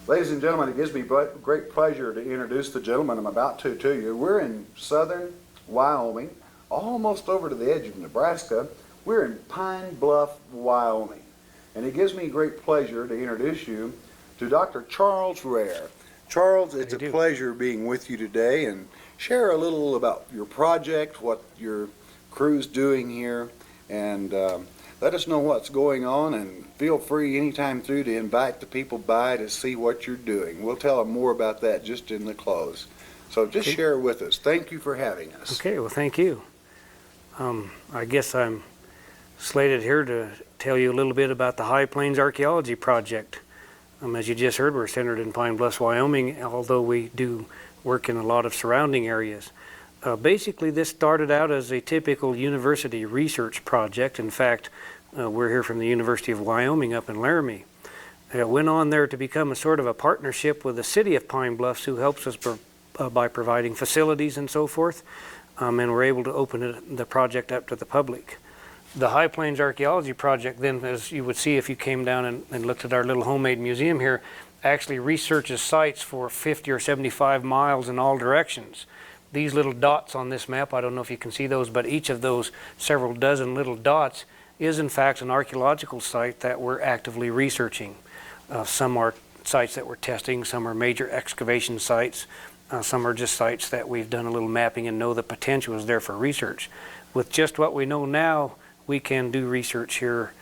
Ladies and gentlemen, it gives me great pleasure to introduce the gentleman I'm about to you. We're in southern Wyoming, almost over to the edge of Nebraska. We're in Pine Bluff, Wyoming. And it gives me great pleasure to introduce you to Dr. Charles Rare. Charles, it's a pleasure being with you today, and share a little about your project, what your crew's doing here, and let us know what's going on, and feel free anytime through to invite the people by to see what you're doing. We'll tell them more about that just in the close. So just share with us. Thank you for having us. Okay, well, thank you. I guess I'm slated here to tell you a little bit about the High Plains Archeology Project. As you just heard, we're centered in Pine Bluff, Wyoming, although we do work in a lot of surrounding areas. Basically, this started out as a typical university research project. In fact, we're here from the University of Wyoming up in Laramie. It went on there to become a sort of a partnership with the city of Pine Bluffs, who helps us by providing facilities and so forth, and we're able to open the project up to the public. The High Plains Archeology Project then, as you would see if you came down and looked at our little homemade museum here, actually researches sites for 50 or 75 miles in all directions. These little dots on this map, I don't know if you can see those, but each of those several dozen little dots is in fact an archaeological site that we're actively researching. Some are sites that we're testing, some are major excavation sites, some are just sites that we've done a little mapping and know the potential is there for research. With just what we know now, we can do research here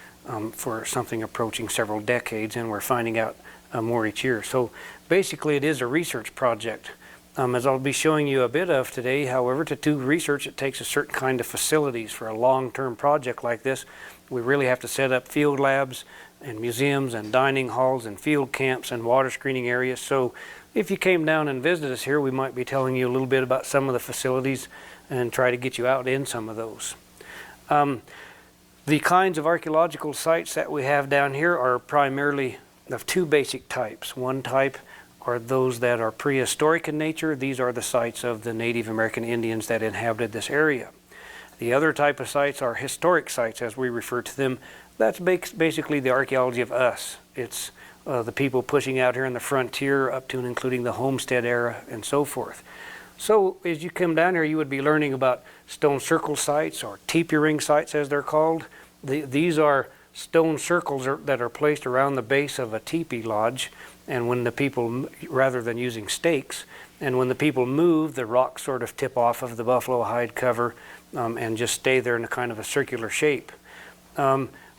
for something approaching several decades, and we're finding out more each year. So basically it is a research project. As I'll be showing you a bit of today, however, to do research it takes a certain kind of facilities. For a long-term project like this, we really have to set up field labs and museums and dining halls and field camps and water screening areas. So if you came down and visited us here, we might be telling you a little bit about some of the facilities and try to get you out in some of those. The kinds of archaeological sites that we have down here are primarily of two basic types. One type are those that are prehistoric in nature. These are the sites of the Native American Indians that inhabited this area. The other type of sites are historic sites, as we refer to them. That's basically the archaeology of us. It's the people pushing out here in the frontier up to and including the homestead era and so forth. So as you come down here, you would be learning about stone circle sites, or teepee ring sites as they're called. These are stone circles that are placed around the base of a teepee lodge, and when the people, rather than using stakes, and when the people move, the rocks sort of tip off of the buffalo hide cover and just stay there in a kind of a circular shape.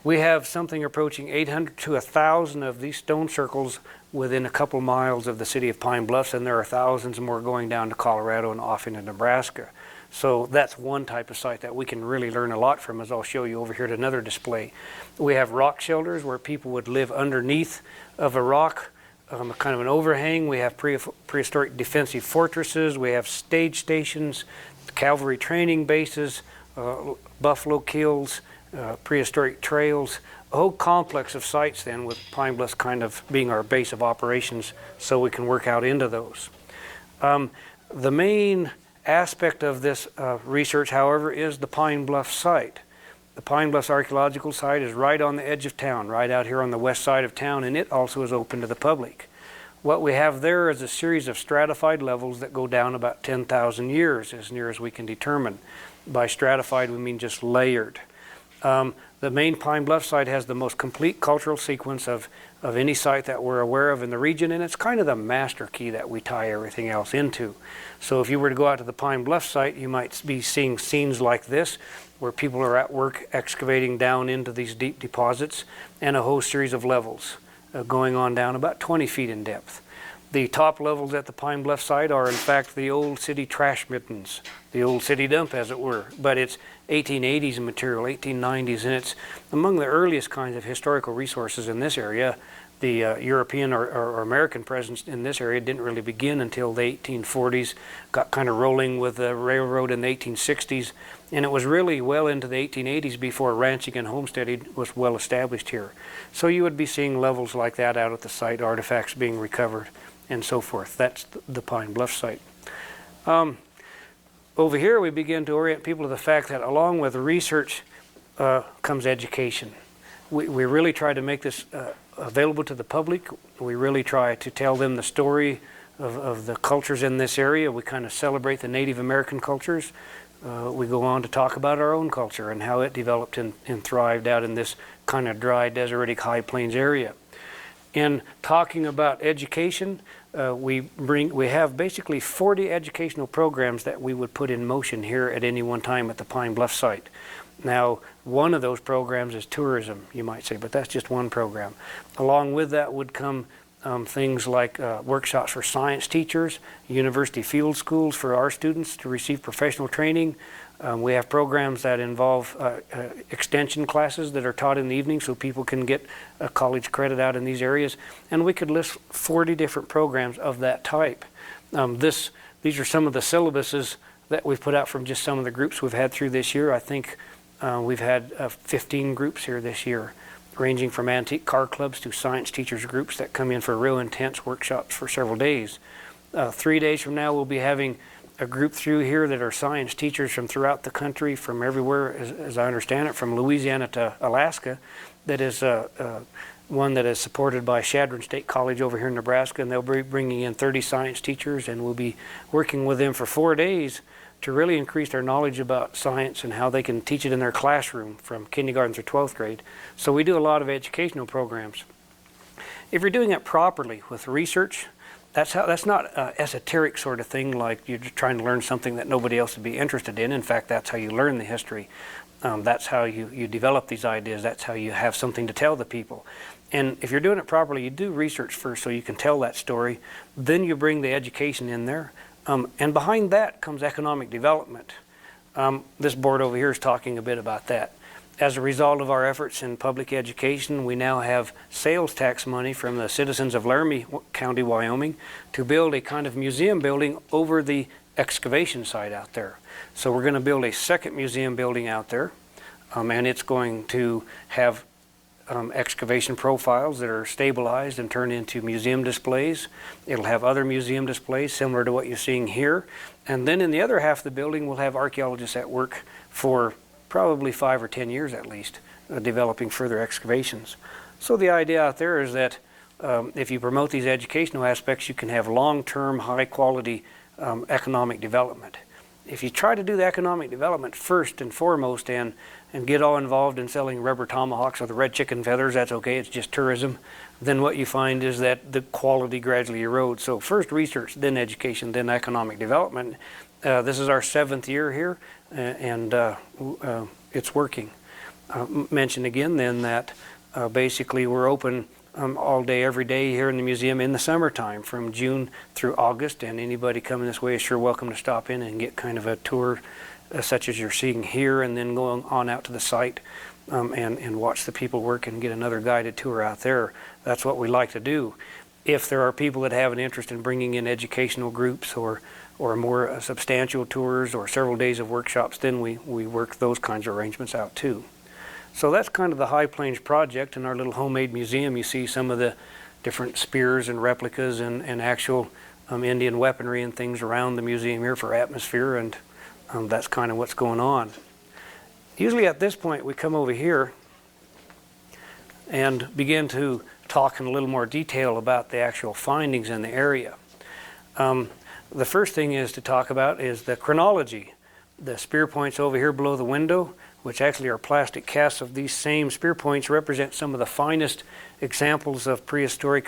We have something approaching 800 to 1,000 of these stone circles within a couple miles of the city of Pine Bluffs, and there are thousands more going down to Colorado and off into Nebraska. So that's one type of site that we can really learn a lot from, as I'll show you over here at another display. We have rock shelters where people would live underneath of a rock, kind of an overhang. We have prehistoric defensive fortresses. We have stage stations, cavalry training bases, buffalo kills, prehistoric trails, a whole complex of sites then, with Pine Bluffs kind of being our base of operations so we can work out into those. The main aspect of this research, however, is the Pine Bluff site. The Pine Bluffs Archaeological Site is right on the edge of town, right out here on the west side of town, and it also is open to the public. What we have there is a series of stratified levels that go down about 10,000 years, as near as we can determine. By stratified, we mean just layered. The main Pine Bluff site has the most complete cultural sequence of any site that we're aware of in the region, and it's kind of the master key that we tie everything else into. So if you were to go out to the Pine Bluff site, you might be seeing scenes like this, where people are at work excavating down into these deep deposits, and a whole series of levels going on down about 20 feet in depth. The top levels at the Pine Bluff site are in fact the old city trash mittens, the old city dump as it were, but it's 1880s material, 1890s, and it's among the earliest kinds of historical resources in this area. The European or American presence in this area didn't really begin until the 1840s, got kind of rolling with the railroad in the 1860s, and it was really well into the 1880s before ranching and homesteading was well established here. So you would be seeing levels like that out at the site, artifacts being recovered, and so forth. That's the Pine Bluff site. Over here we begin to orient people to the fact that along with research comes education. We really try to make this available to the public. We really try to tell them the story of the cultures in this area. We kind of celebrate the Native American cultures. We go on to talk about our own culture and how it developed and thrived out in this kind of dry, desertic, high plains area. In talking about education, we have basically 40 educational programs that we would put in motion here at any one time at the Pine Bluff site. Now, one of those programs is tourism, you might say, but that's just one program. Along with that would come things like workshops for science teachers, university field schools for our students to receive professional training. We have programs that involve extension classes that are taught in the evening so people can get college credit out in these areas. And we could list 40 different programs of that type. These are some of the syllabuses that we've put out from just some of the groups we've had through this year. I think we've had 15 groups here this year, ranging from antique car clubs to science teachers groups that come in for real intense workshops for several days. 3 days from now, we'll be having a group through here that are science teachers from throughout the country, from everywhere, as I understand it, from Louisiana to Alaska. That is one that is supported by Chadron State College over here in Nebraska, and they'll be bringing in 30 science teachers, and we'll be working with them for 4 days to really increase their knowledge about science and how they can teach it in their classroom from kindergarten through 12th grade. So we do a lot of educational programs. If you're doing it properly with research, that's not an esoteric sort of thing like you're just trying to learn something that nobody else would be interested in. In fact, that's how you learn the history. That's how you develop these ideas. That's how you have something to tell the people. And if you're doing it properly, you do research first so you can tell that story. Then you bring the education in there. And behind that comes economic development. This board over here is talking a bit about that. As a result of our efforts in public education, we now have sales tax money from the citizens of Laramie County, Wyoming, to build a kind of museum building over the excavation site out there. So we're going to build a second museum building out there, and it's going to have excavation profiles that are stabilized and turned into museum displays. It'll have other museum displays similar to what you're seeing here. And then in the other half of the building, we'll have archaeologists at work for probably 5 or 10 years at least, developing further excavations. So the idea out there is that if you promote these educational aspects, you can have long-term, high-quality economic development. If you try to do the economic development first and foremost and get all involved in selling rubber tomahawks or the red chicken feathers, that's okay, it's just tourism, then what you find is that the quality gradually erodes. So first research, then education, then economic development. This is our 7th year here, and it's working. Mention again then that basically we're open all day, every day here in the museum in the summertime from June through August, and anybody coming this way is sure welcome to stop in and get kind of a tour such as you're seeing here, and then going on out to the site and watch the people work and get another guided tour out there. That's what we like to do. If there are people that have an interest in bringing in educational groups or more substantial tours or several days of workshops, then we work those kinds of arrangements out too. So that's kind of the High Plains project. In our little homemade museum, you see some of the different spears and replicas and actual Indian weaponry and things around the museum here for atmosphere, and that's kind of what's going on. Usually at this point we come over here and begin to talk in a little more detail about the actual findings in the area. The first thing is to talk about is the chronology. The spear points over here below the window, which actually are plastic casts of these same spear points, represent some of the finest examples of prehistoric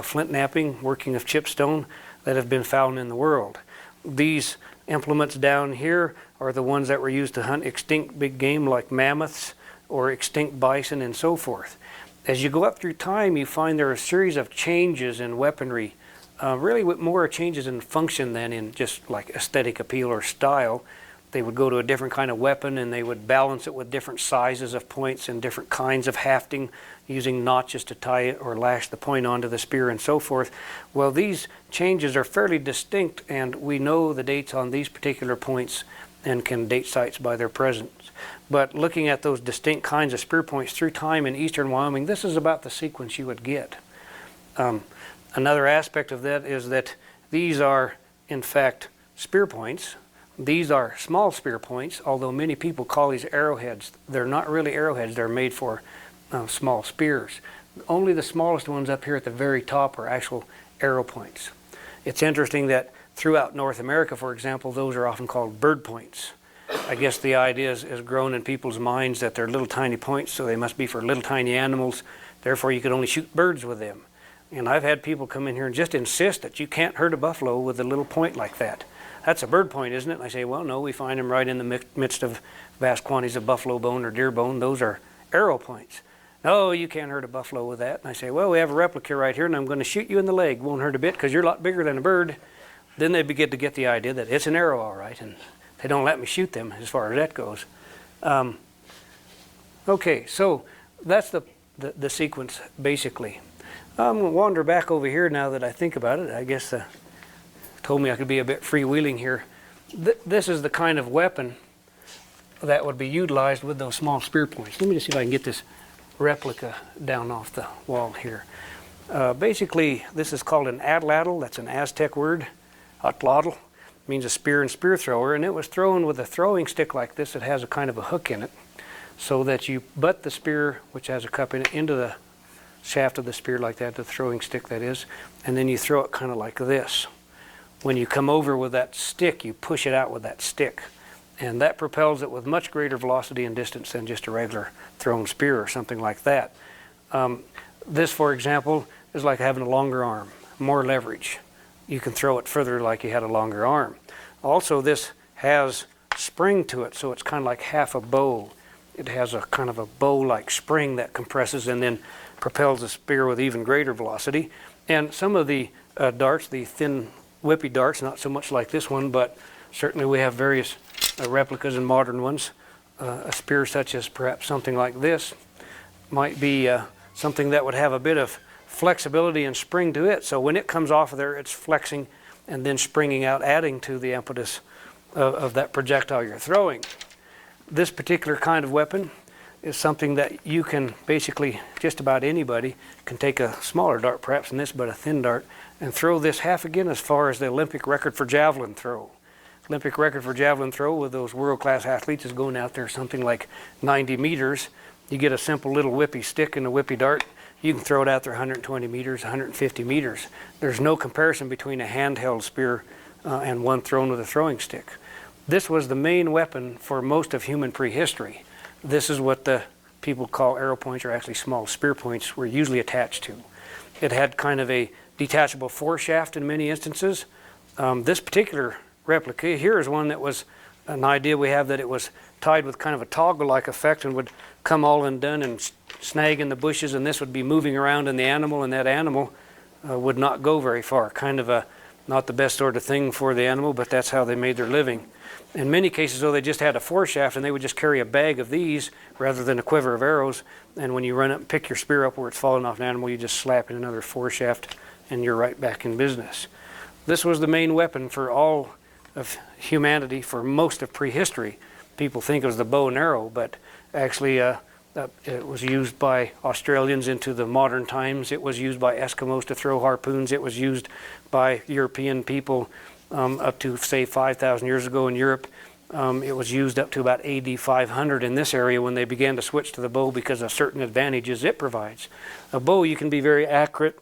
flint knapping, working of chipstone, that have been found in the world. These implements down here are the ones that were used to hunt extinct big game like mammoths or extinct bison and so forth. As you go up through time, you find there are a series of changes in weaponry, really with more changes in function than in just like aesthetic appeal or style. They would go to a different kind of weapon and they would balance it with different sizes of points and different kinds of hafting, using notches to tie it or lash the point onto the spear and so forth. Well, these changes are fairly distinct, and we know the dates on these particular points and can date sites by their presence. But looking at those distinct kinds of spear points through time in eastern Wyoming, this is about the sequence you would get. Another aspect of that is that these are, in fact, spear points. These are small spear points, although many people call these arrowheads. They're not really arrowheads, they're made for small spears. Only the smallest ones up here at the very top are actual arrow points. It's interesting that throughout North America, for example, those are often called bird points. I guess the idea is grown in people's minds that they're little tiny points, so they must be for little tiny animals. Therefore, you could only shoot birds with them. And I've had people come in here and just insist that you can't hurt a buffalo with a little point like that. That's a bird point, isn't it? And I say, well, no, we find them right in the midst of vast quantities of buffalo bone or deer bone. Those are arrow points. No, you can't hurt a buffalo with that. And I say, well, we have a replica right here, and I'm going to shoot you in the leg. Won't hurt a bit because you're a lot bigger than a bird. Then they begin to get the idea that it's an arrow, all right, and they don't let me shoot them as far as that goes. Okay, so that's the sequence, basically. I'm going to wander back over here now that I think about it. I guess told me I could be a bit freewheeling here. This is the kind of weapon that would be utilized with those small spear points. Let me just see if I can get this replica down off the wall here. Basically, this is called an atlatl. That's an Aztec word. Atlatl means a spear and spear thrower, and it was thrown with a throwing stick like this. It has a kind of a hook in it, so that you butt the spear, which has a cup in it, into the shaft of the spear like that, the throwing stick that is, and then you throw it kind of like this. When you come over with that stick, you push it out with that stick, and that propels it with much greater velocity and distance than just a regular thrown spear or something like that. This, for example, is like having a longer arm, more leverage. You can throw it further like you had a longer arm. Also, this has spring to it, so it's kind of like half a bow. It has a kind of a bow-like spring that compresses and then propels the spear with even greater velocity. And some of the darts, the thin whippy darts, not so much like this one, but certainly we have various replicas and modern ones. A spear such as perhaps something like this might be something that would have a bit of flexibility and spring to it. So when it comes off of there, it's flexing and then springing out, adding to the impetus of that projectile you're throwing. This particular kind of weapon is something that you can basically, just about anybody can take a smaller dart perhaps than this, but a thin dart, and throw this half again as far as the Olympic record for javelin throw. Olympic record for javelin throw with those world-class athletes is going out there something like 90 meters. You get a simple little whippy stick and a whippy dart, you can throw it out there 120 meters, 150 meters. There's no comparison between a handheld spear and one thrown with a throwing stick. This was the main weapon for most of human prehistory. This is what the people call arrow points, or actually small spear points, were usually attached to. It had kind of a detachable foreshaft in many instances. This particular replica here is one that was an idea we have that it was tied with kind of a toggle-like effect and would come all undone and snag in the bushes, and this would be moving around in the animal, and that animal would not go very far. Kind of a not the best sort of thing for the animal, but that's how they made their living. In many cases, though, they just had a foreshaft, and they would just carry a bag of these rather than a quiver of arrows, and when you run up and pick your spear up where it's fallen off an animal, you just slap in another foreshaft, and you're right back in business. This was the main weapon for all of humanity for most of prehistory. People think it was the bow and arrow, but actually it was used by Australians into the modern times. It was used by Eskimos to throw harpoons. It was used by European people up to, say, 5,000 years ago in Europe. It was used up to about AD 500 in this area when they began to switch to the bow because of certain advantages it provides. A bow, you can be very accurate,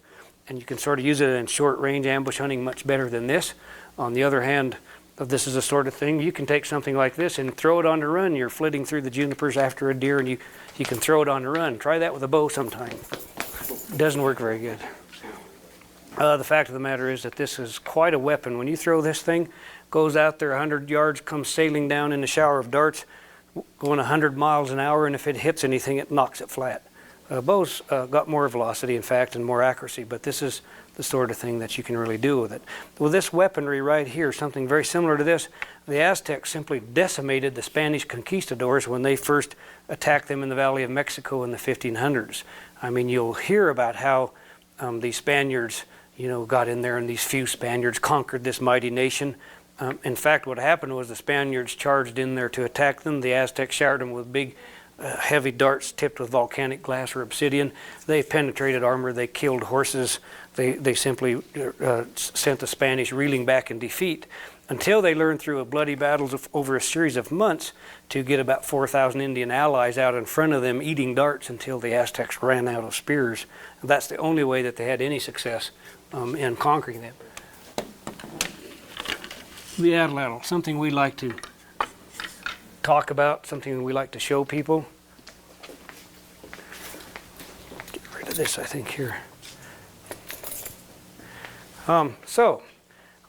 and you can sort of use it in short range ambush hunting much better than this. On the other hand, this is the sort of thing you can take something like this and throw it on the run. You're flitting through the junipers after a deer, and you can throw it on the run. Try that with a bow sometime. It doesn't work very good. The fact of the matter is that this is quite a weapon. When you throw this thing, goes out there 100 yards, comes sailing down in a shower of darts, going 100 miles an hour, and if it hits anything, it knocks it flat. Bows got more velocity, in fact, and more accuracy, but this is the sort of thing that you can really do with it. With this weaponry right here, something very similar to this, the Aztecs simply decimated the Spanish conquistadors when they first attacked them in the Valley of Mexico in the 1500s. I mean, you'll hear about how the Spaniards, got in there, and these few Spaniards conquered this mighty nation. In fact, what happened was the Spaniards charged in there to attack them. The Aztecs showered them with big heavy darts tipped with volcanic glass or obsidian. They penetrated armor, they killed horses, they simply sent the Spanish reeling back in defeat, until they learned through a bloody battles over a series of months to get about 4,000 Indian allies out in front of them eating darts until the Aztecs ran out of spears. And that's the only way that they had any success in conquering them. The atlatl, something we like to talk about, something we like to show people. Get rid of this, I think, here. So,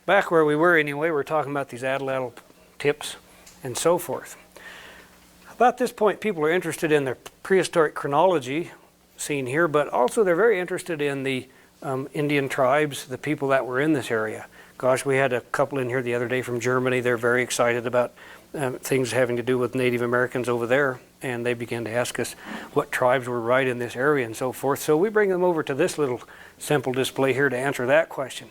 back where we were anyway, we're talking about these atlatl tips and so forth. About this point, people are interested in the prehistoric chronology seen here, but also they're very interested in the Indian tribes, the people that were in this area. Gosh, we had a couple in here the other day from Germany. They're very excited about things having to do with Native Americans over there, and they began to ask us what tribes were right in this area and so forth. So we bring them over to this little simple display here to answer that question.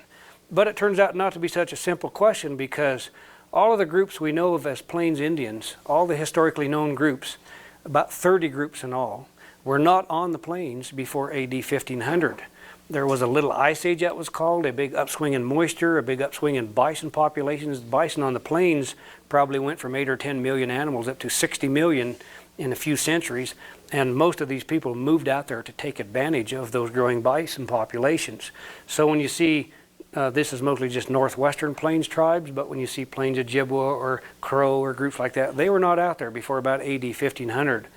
But it turns out not to be such a simple question, because all of the groups we know of as Plains Indians, all the historically known groups, about 30 groups in all, were not on the plains before AD 1500. There was a little ice age, that was called, a big upswing in moisture, a big upswing in bison populations. Bison on the plains probably went from 8 or 10 million animals up to 60 million in a few centuries, and most of these people moved out there to take advantage of those growing bison populations. So when you see this is mostly just northwestern plains tribes, but when you see Plains Ojibwa or Crow or groups like that, they were not out there before about AD 1500.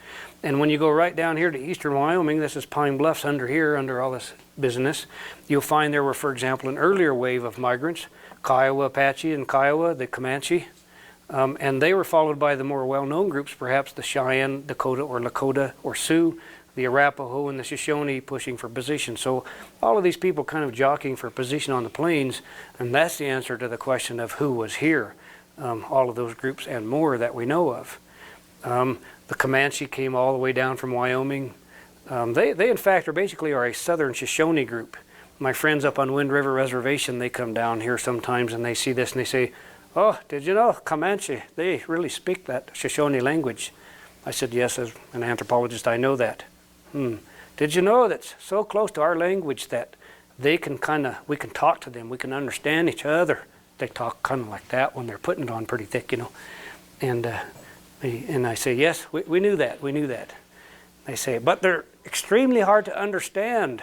And when you go right down here to eastern Wyoming, this is Pine Bluffs under here, under all this business, you'll find there were, for example, an earlier wave of migrants, Kiowa Apache and Kiowa, the Comanche, and they were followed by the more well-known groups, perhaps the Cheyenne, Dakota, or Lakota, or Sioux, the Arapaho and the Shoshone pushing for position. So all of these people kind of jockeying for position on the plains, and that's the answer to the question of who was here. All of those groups and more that we know of. The Comanche came all the way down from Wyoming. They in fact are a southern Shoshone group. My friends up on Wind River Reservation, they come down here sometimes and they see this and they say, "Oh, did you know Comanche, they really speak that Shoshone language?" I said, "Yes, as an anthropologist, I know that." Did you know that's so close to our language that they can we can talk to them, we can understand each other? They talk kind of like that when they're putting it on pretty thick, you know. And I say, "Yes, we knew that, we knew that." They say, "But they're extremely hard to understand."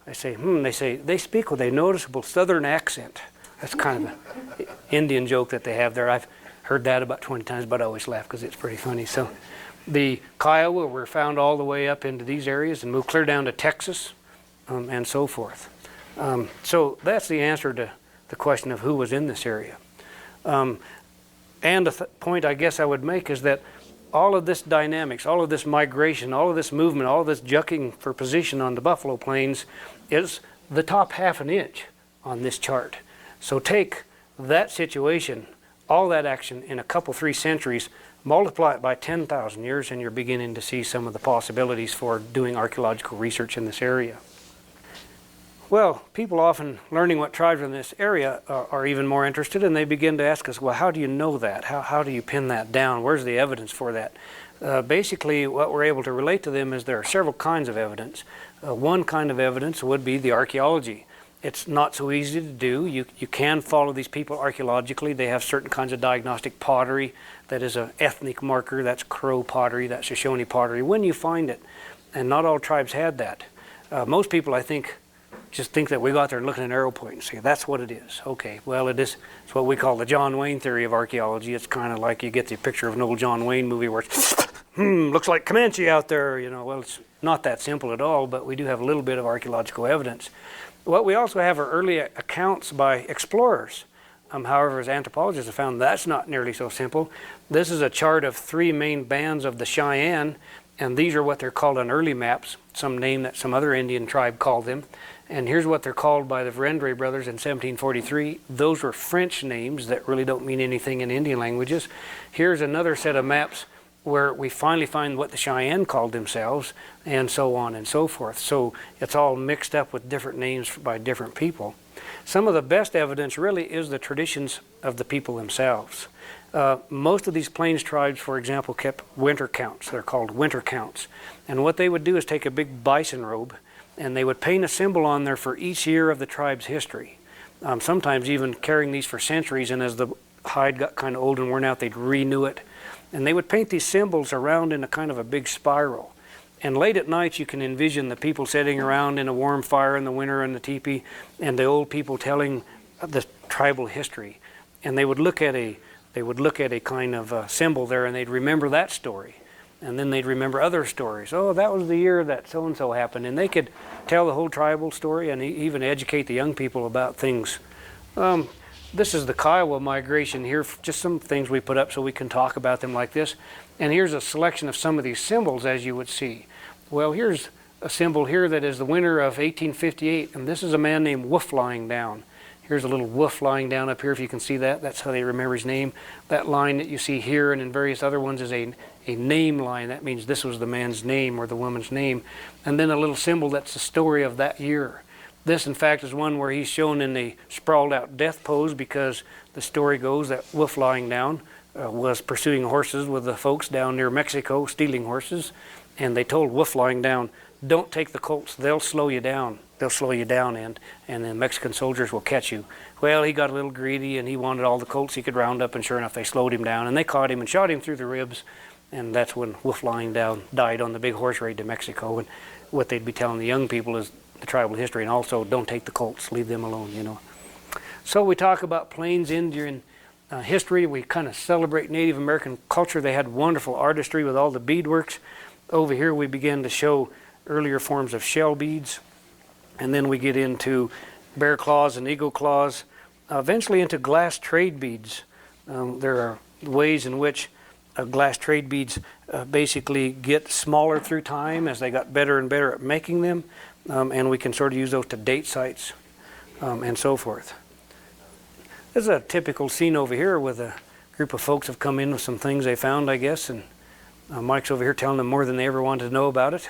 I say, They say, "They speak with a noticeable southern accent." That's kind of an Indian joke that they have there. I've heard that about 20 times, but I always laugh because it's pretty funny. So the Kiowa were found all the way up into these areas and moved clear down to Texas and so forth. So that's the answer to the question of who was in this area. And the point I guess I would make is that all of this dynamics, all of this migration, all of this movement, all of this jucking for position on the Buffalo Plains is the top half an inch on this chart. So take that situation, all that action in a couple, 3 centuries, multiply it by 10,000 years, and you're beginning to see some of the possibilities for doing archaeological research in this area. Well, people often learning what tribes in this area are even more interested, and they begin to ask us, well, how do you know that? How do you pin that down? Where's the evidence for that? Basically, what we're able to relate to them is there are several kinds of evidence. One kind of evidence would be the archaeology. It's not so easy to do. You can follow these people archaeologically. They have certain kinds of diagnostic pottery that is an ethnic marker. That's Crow pottery, that's Shoshone pottery, when you find it. And not all tribes had that. Most people, I think, just think that we go out there and look at an arrow point and say, that's what it is. Okay, well, it is. It's what we call the John Wayne theory of archaeology. It's kind of like you get the picture of an old John Wayne movie where it's, looks like Comanche out there. You know, well, it's not that simple at all, but we do have a little bit of archaeological evidence. What we also have are early accounts by explorers. However, as anthropologists have found, that's not nearly so simple. This is a chart of 3 main bands of the Cheyenne, and these are what they're called on early maps, some name that some other Indian tribe called them. And here's what they're called by the Vendré brothers in 1743. Those were French names that really don't mean anything in Indian languages. Here's another set of maps where we finally find what the Cheyenne called themselves, and so on and so forth. So it's all mixed up with different names by different people. Some of the best evidence really is the traditions of the people themselves. Most of these Plains tribes, for example, kept winter counts. They're called winter counts. And what they would do is take a big bison robe and they would paint a symbol on there for each year of the tribe's history. Sometimes even carrying these for centuries, and as the hide got kind of old and worn out, they'd renew it. And they would paint these symbols around in a kind of a big spiral. And late at night you can envision the people sitting around in a warm fire in the winter in the teepee, and the old people telling the tribal history. And they would look at a kind of symbol there, and they'd remember that story. And then they'd remember other stories. Oh, that was the year that so-and-so happened. And they could tell the whole tribal story and even educate the young people about things. This is the Kiowa migration here, just some things we put up so we can talk about them like this. And here's a selection of some of these symbols, as you would see. Well, here's a symbol here that is the winter of 1858, and this is a man named Wolf lying down. Here's a little wolf lying down up here, if you can see that. That's how they remember his name. That line that you see here and in various other ones is a name line. That means this was the man's name or the woman's name. And then a little symbol that's the story of that year. This, in fact, is one where he's shown in the sprawled out death pose, because the story goes that Wolf lying down was pursuing horses with the folks down near Mexico, stealing horses. And they told Wolf lying down, don't take the colts, they'll slow you down. They'll slow you down, and the Mexican soldiers will catch you. Well, he got a little greedy and he wanted all the colts he could round up, and sure enough they slowed him down and they caught him and shot him through the ribs. And that's when Wolf lying down died on the big horse raid to Mexico. And what they'd be telling the young people is the tribal history, and also don't take the colts, leave them alone, you know. So we talk about Plains Indian history. We kind of celebrate Native American culture. They had wonderful artistry with all the beadworks. Over here we begin to show earlier forms of shell beads, and then we get into bear claws and eagle claws, eventually into glass trade beads. There are ways in which glass trade beads basically get smaller through time as they got better and better at making them, and we can sort of use those to date sites and so forth. This is a typical scene over here with a group of folks have come in with some things they found, I guess, and Mike's over here telling them more than they ever wanted to know about it.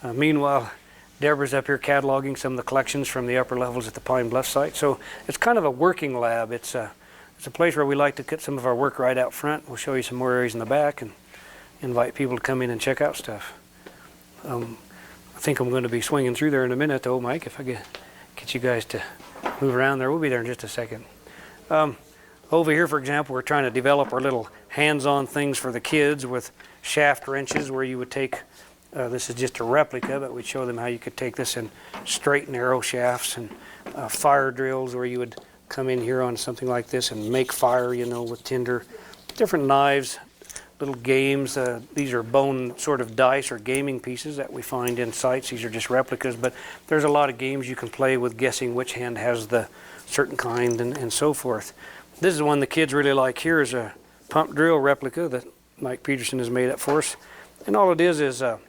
Meanwhile, Deborah's up here cataloging some of the collections from the upper levels at the Pine Bluff site. So it's kind of a working lab. It's a place where we like to get some of our work right out front. We'll show you some more areas in the back and invite people to come in and check out stuff. I think I'm going to be swinging through there in a minute, though, Mike, if I get you guys to move around there. We'll be there in just a second. Over here, for example, we're trying to develop our little hands-on things for the kids with shaft wrenches, where you would take, this is just a replica, but we'd show them how you could take this and straighten arrow shafts, and fire drills where you would come in here on something like this and make fire, you know, with tinder. Different knives, little games. These are bone sort of dice or gaming pieces that we find in sites. These are just replicas, but there's a lot of games you can play with guessing which hand has the certain kind and so forth. This is one the kids really like. Here is a pump drill replica that Mike Peterson has made up for us. And all it is a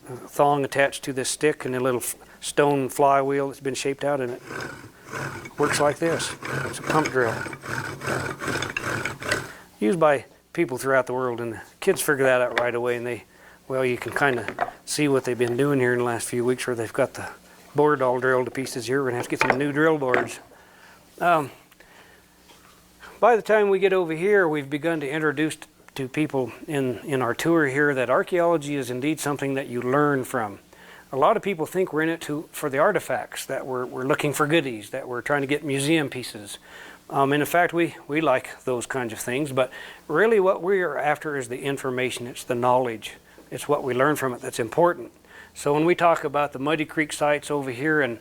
thong attached to this stick and a little stone flywheel that's been shaped out, and it works like this. It's a pump drill. Used by people throughout the world, and the kids figure that out right away, and you can kind of see what they've been doing here in the last few weeks, where they've got the board all drilled to pieces here. We're going to have to get some new drill boards. By the time we get over here, we've begun to introduce to people in our tour here that archaeology is indeed something that you learn from. A lot of people think we're in it for the artifacts, that we're looking for goodies, that we're trying to get museum pieces. And in fact, we like those kinds of things, but really what we're after is the information, it's the knowledge. It's what we learn from it that's important. So when we talk about the Muddy Creek sites over here in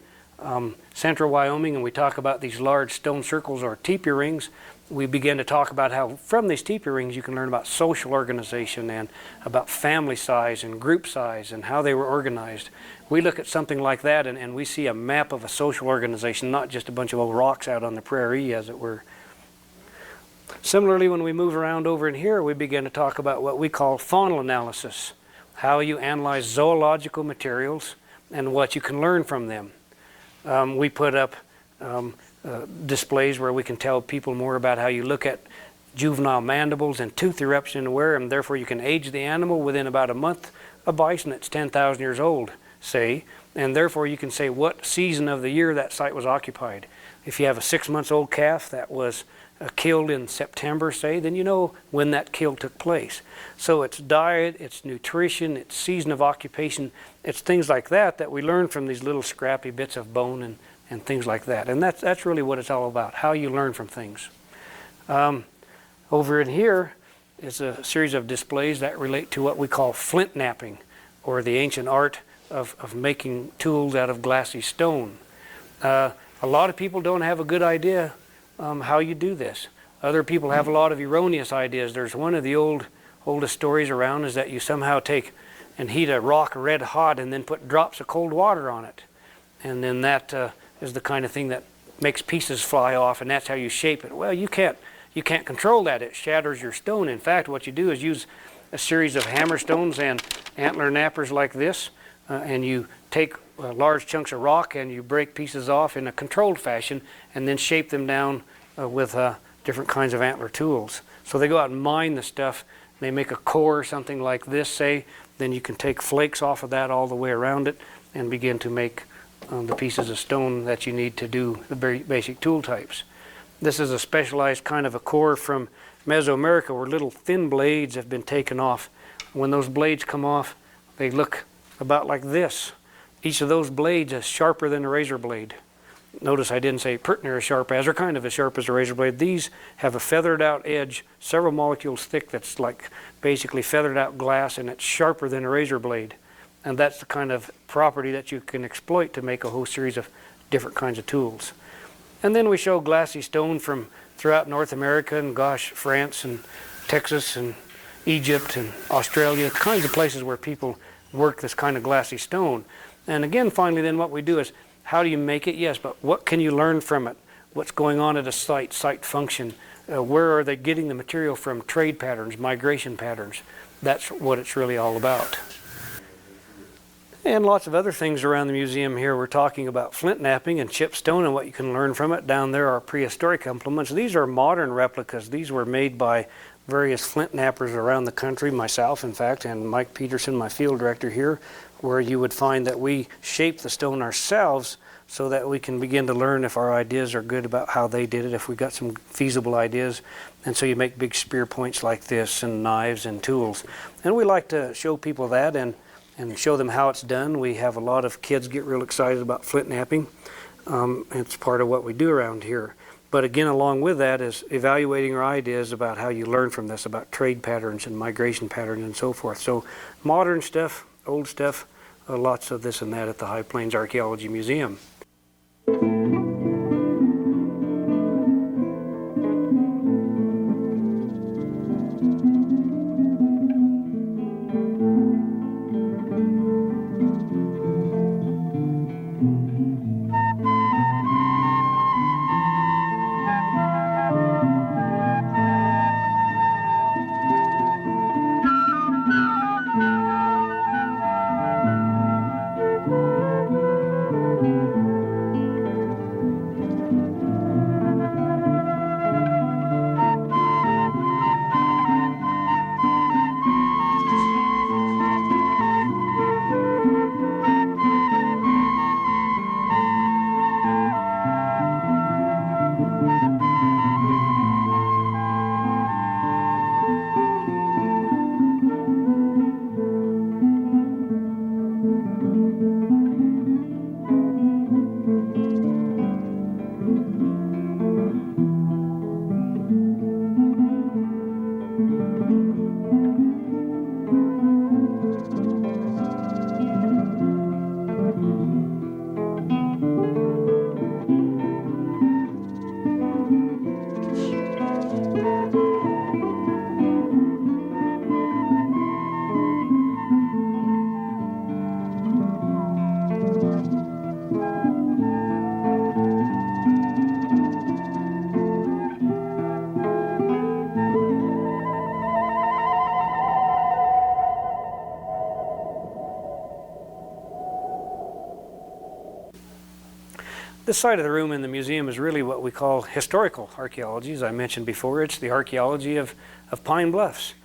central Wyoming, and we talk about these large stone circles or teepee rings, we begin to talk about how from these teepee rings you can learn about social organization and about family size and group size and how they were organized. We look at something like that and we see a map of a social organization, not just a bunch of old rocks out on the prairie, as it were. Similarly, when we move around over in here, we begin to talk about what we call faunal analysis, how you analyze zoological materials and what you can learn from them. We put up displays where we can tell people more about how you look at juvenile mandibles and tooth eruption and wear, and therefore you can age the animal within about a month. A bison that's 10,000 years old, say, and therefore you can say what season of the year that site was occupied. if you have a 6-month-old calf that was killed in September, say, then you know when that kill took place. So it's diet, it's nutrition, it's season of occupation, it's things like that that we learn from these little scrappy bits of bone and things like that. And that's really what it's all about, how you learn from things. Over in here is a series of displays that relate to what we call flint knapping, or the ancient art of making tools out of glassy stone. A lot of people don't have a good idea how you do this. Other people have a lot of erroneous ideas. There's one of the oldest stories around is that you somehow take and heat a rock red hot and then put drops of cold water on it. And then that is the kind of thing that makes pieces fly off, and that's how you shape it. Well, you can't control that. It shatters your stone. In fact, what you do is use a series of hammer stones and antler knappers like this, and you take large chunks of rock and you break pieces off in a controlled fashion and then shape them down with different kinds of antler tools. So they go out and mine the stuff. They make a core or something like this, say, then you can take flakes off of that all the way around it and begin to make the pieces of stone that you need to do the very basic tool types. This is a specialized kind of a core from Mesoamerica where little thin blades have been taken off. When those blades come off, they look about like this. Each of those blades is sharper than a razor blade. Notice I didn't say pert near as sharp as, or kind of as sharp as a razor blade. These have a feathered out edge, several molecules thick, that's like basically feathered out glass, and it's sharper than a razor blade. And that's the kind of property that you can exploit to make a whole series of different kinds of tools. And then we show glassy stone from throughout North America and, gosh, France and Texas and Egypt and Australia, kinds of places where people work this kind of glassy stone. And again, finally, then what we do is, how do you make it? Yes, but what can you learn from it? What's going on at a site function? Where are they getting the material from? Trade patterns, migration patterns. That's what it's really all about. And lots of other things around the museum here. We're talking about flint knapping and chip stone and what you can learn from it. Down there are prehistoric implements. These are modern replicas. These were made by various flint knappers around the country, myself, in fact, and Mike Peterson, my field director here, where you would find that we shape the stone ourselves so that we can begin to learn if our ideas are good about how they did it, if we got some feasible ideas. And so you make big spear points like this, and knives and tools. And we like to show people that and show them how it's done. We have a lot of kids get real excited about flint knapping. It's part of what we do around here. But again, along with that is evaluating our ideas about how you learn from this, about trade patterns and migration patterns and so forth. So modern stuff, old stuff, lots of this and that at the High Plains Archaeology Museum. This side of the room in the museum is really what we call historical archaeology. As I mentioned before, it's the archaeology of Pine Bluffs.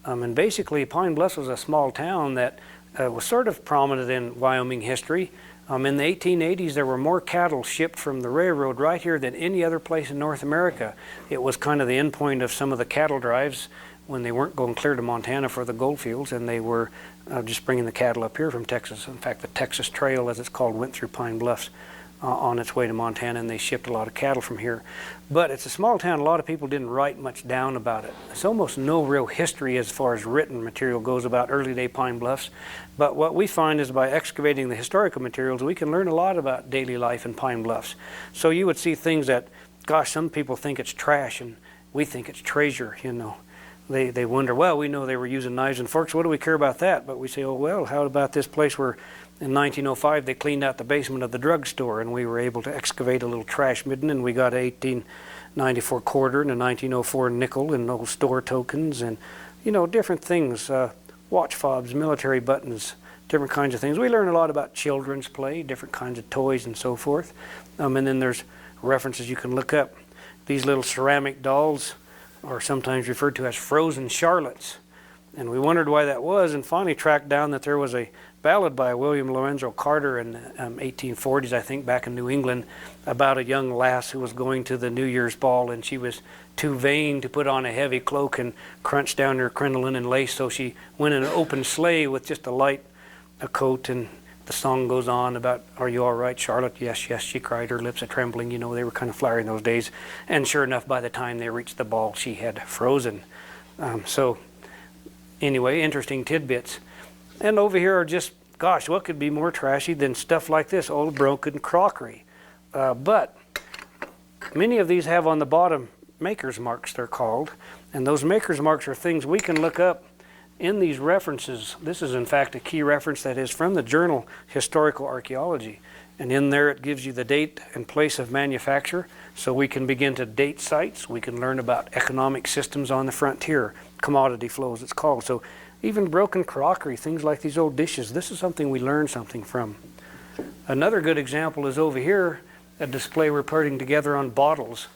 And basically, Pine Bluffs was a small town that was sort of prominent in Wyoming history. In the 1880s, there were more cattle shipped from the railroad right here than any other place in North America. It was kind of the end point of some of the cattle drives when they weren't going clear to Montana for the gold fields, and they were just bringing the cattle up here from Texas. In fact, the Texas Trail, as it's called, went through Pine Bluffs on its way to Montana, and they shipped a lot of cattle from here. But it's a small town. A lot of people didn't write much down about it. There's almost no real history as far as written material goes about early day Pine Bluffs. But what we find is by excavating the historical materials, we can learn a lot about daily life in Pine Bluffs. So you would see things that, gosh, some people think it's trash, and we think it's treasure, you know. They wonder, well, we know they were using knives and forks. What do we care about that? But we say, oh, well, how about this place where in 1905 they cleaned out the basement of the drugstore, and we were able to excavate a little trash midden, and we got a 1894 quarter and a 1904 nickel and old store tokens and, you know, different things, watch fobs, military buttons, different kinds of things. We learn a lot about children's play, different kinds of toys and so forth. And then there's references you can look up. These little ceramic dolls are sometimes referred to as frozen Charlottes. And we wondered why that was, and finally tracked down that there was a ballad by William Lorenzo Carter in the 1840s, I think, back in New England, about a young lass who was going to the New Year's ball, and she was too vain to put on a heavy cloak and crunch down her crinoline and lace, so she went in an open sleigh with just a coat, and the song goes on about, are you all right, Charlotte? Yes, yes, she cried, her lips a-trembling. You know, they were kind of flowery in those days. And sure enough, by the time they reached the ball, she had frozen. So anyway, interesting tidbits. And over here are just, gosh, what could be more trashy than stuff like this, old broken crockery. But many of these have on the bottom maker's marks, they're called. And those maker's marks are things we can look up in these references. This is in fact a key reference that is from the journal Historical Archeology, and in there it gives you the date and place of manufacture, so we can begin to date sites. We can learn about economic systems on the frontier, commodity flows it's called. So even broken crockery, things like these old dishes, this is something we learn something from. Another good example is over here, a display we're putting together on bottles.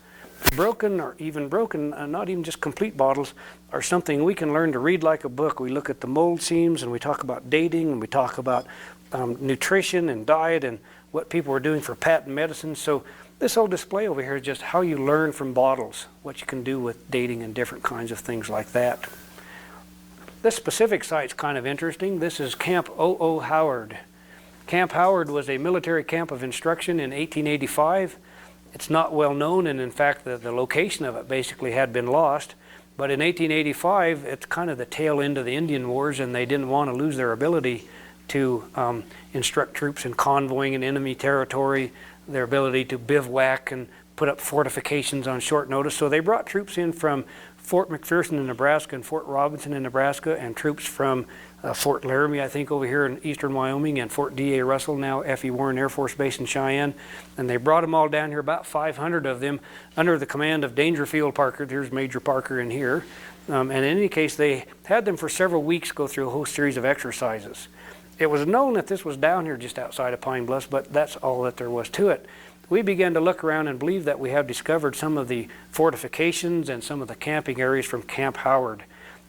Broken, or even broken, not even just complete bottles, are something we can learn to read like a book. We look at the mold seams, and we talk about dating, and we talk about nutrition and diet and what people were doing for patent medicine. So this whole display over here is just how you learn from bottles, what you can do with dating and different kinds of things like that. This specific site's kind of interesting. This is Camp O.O. Howard. Camp Howard was a military camp of instruction in 1885. It's not well known, and in fact the location of it basically had been lost. But in 1885, it's kind of the tail end of the Indian Wars, and they didn't want to lose their ability to instruct troops in convoying in enemy territory, their ability to bivouac and put up fortifications on short notice. So they brought troops in from Fort McPherson in Nebraska and Fort Robinson in Nebraska, and troops from Fort Laramie, I think, over here in eastern Wyoming, and Fort D.A. Russell, now F.E. Warren Air Force Base in Cheyenne. And they brought them all down here, about 500 of them, under the command of Dangerfield Parker. There's Major Parker in here. And in any case, they had them for several weeks go through a whole series of exercises. It was known that this was down here just outside of Pine Bluffs, but that's all that there was to it. We began to look around and believe that we have discovered some of the fortifications and some of the camping areas from Camp Howard.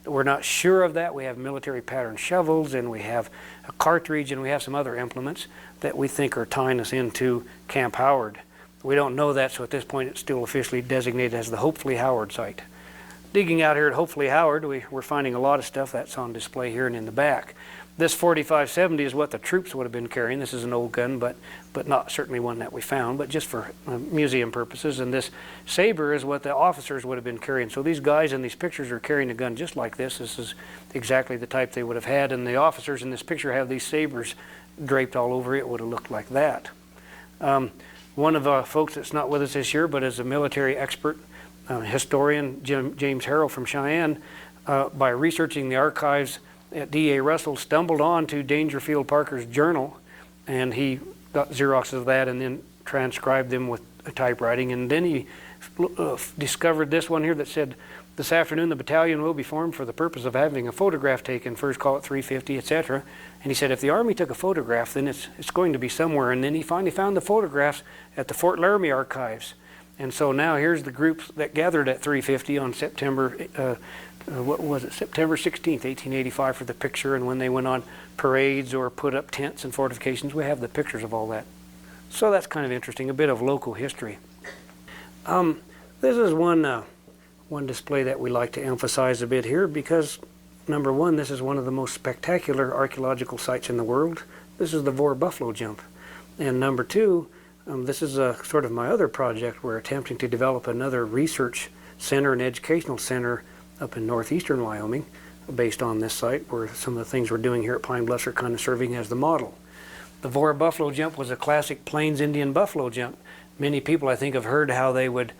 We're not sure of that. We have military pattern shovels, and we have a cartridge, and we have some other implements that we think are tying us into Camp Howard. We don't know that, so at this point it's still officially designated as the Hopefully Howard site. Digging out here at Hopefully Howard, we're finding a lot of stuff that's on display here and in the back. This 4570 is what the troops would have been carrying. This is an old gun, but not certainly one that we found, but just for museum purposes. And this saber is what the officers would have been carrying. So these guys in these pictures are carrying a gun just like this. This is exactly the type they would have had. And the officers in this picture have these sabers draped all over it. It would have looked like that. One of the folks that's not with us this year, but is a military expert, historian, James Harrell from Cheyenne, by researching the archives at D.A. Russell, stumbled on to Dangerfield Parker's journal, and he got Xeroxes of that and then transcribed them with a typewriting. And then he discovered this one here that said, this afternoon the battalion will be formed for the purpose of having a photograph taken, first call at 350, etc. And he said, if the Army took a photograph, then it's going to be somewhere. And then he finally found the photographs at the Fort Laramie archives. And so now here's the groups that gathered at 350 on September what was it, September 16th, 1885 for the picture, and when they went on parades or put up tents and fortifications, we have the pictures of all that. So that's kind of interesting, a bit of local history. This is one display that we like to emphasize a bit here because, number one, this is one of the most spectacular archaeological sites in the world. This is the Vor Buffalo Jump. And number two, this is sort of my other project. We're attempting to develop another research center and educational center up in northeastern Wyoming based on this site, where some of the things we're doing here at Pine Bluff are kind of serving as the model. The Vor Buffalo Jump was a classic Plains Indian buffalo jump. Many people, I think, have heard how they would